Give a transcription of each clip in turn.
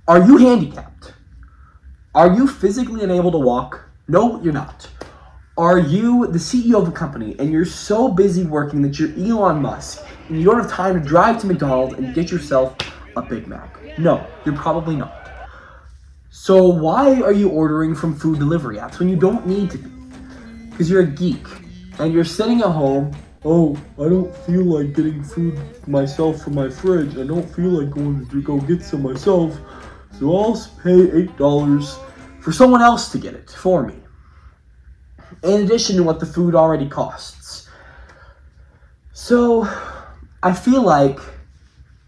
Are you handicapped? Are you physically unable to walk? No, you're not. Are you the CEO of a company and you're so busy working that you're Elon Musk and you don't have time to drive to McDonald's and get yourself a Big Mac? No, you're probably not. So why are you ordering from food delivery apps when you don't need to be? Because you're a geek and you're sitting at home. Oh, I don't feel like getting food myself from my fridge. I don't feel like going to go get some myself. So I'll pay $8 for someone else to get it for me, in addition to what the food already costs. So I feel like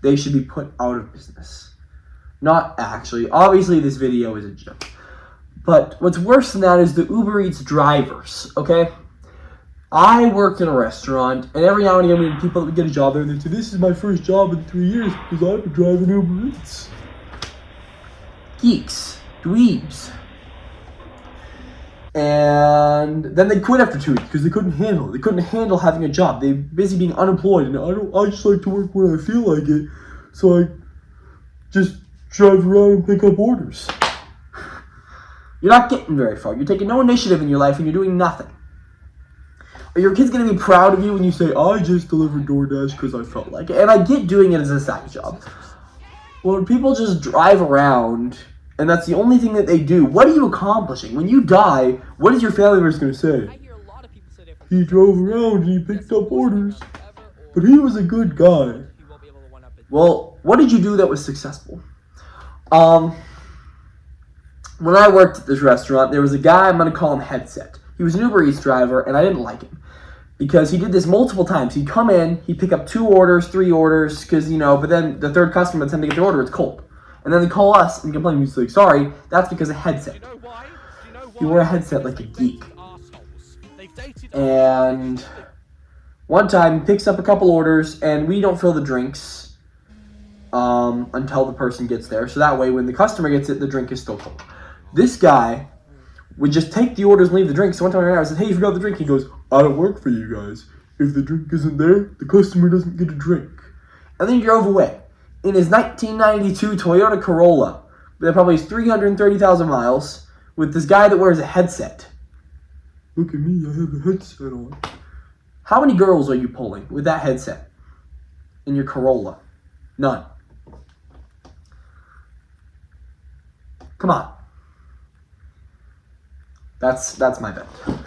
they should be put out of business. Not actually. Obviously, this video is a joke. But what's worse than that is the Uber Eats drivers, okay? I worked in a restaurant, and every now and again we had people that would get a job there, and they'd say, this is my first job in 3 years because I've been driving Uber Eats. Geeks. Dweebs. And then they quit after 2 weeks because they couldn't handle it. They couldn't handle having a job. They're busy being unemployed, and I just like to work when I feel like it, so I just drive around and pick up orders. You're not getting very far. You're taking no initiative in your life, and you're doing nothing. Are your kids going to be proud of you when you say, I just delivered DoorDash because I felt like it? And I get doing it as a side job. When people just drive around and that's the only thing that they do, what are you accomplishing? When you die, what is your family members going to say? He drove around and he picked up orders, but he was a good guy. Well, what did you do that was successful? When I worked at this restaurant, there was a guy, I'm going to call him Headset. He was an Uber Eats driver, and I didn't like him because he did this multiple times. He'd come in, he'd pick up 2 orders, 3 orders, because, but then the third customer, by the time they get the order, it's cold. And then they call us and complain. He's like, sorry, that's because of headset. You wear a headset like a geek. And one time, he picks up a couple orders, and we don't fill the drinks until the person gets there. So that way, when the customer gets it, the drink is still cold. This guy would just take the orders and leave the drinks. So one time I said, hey, you forgot the drink. He goes, I don't work for you guys. If the drink isn't there, the customer doesn't get a drink. And then he drove away in his 1992 Toyota Corolla that probably has 330,000 miles with this guy that wears a headset. Look at me, I have a headset on. How many girls are you pulling with that headset in your Corolla? None. Come on. That's my bet.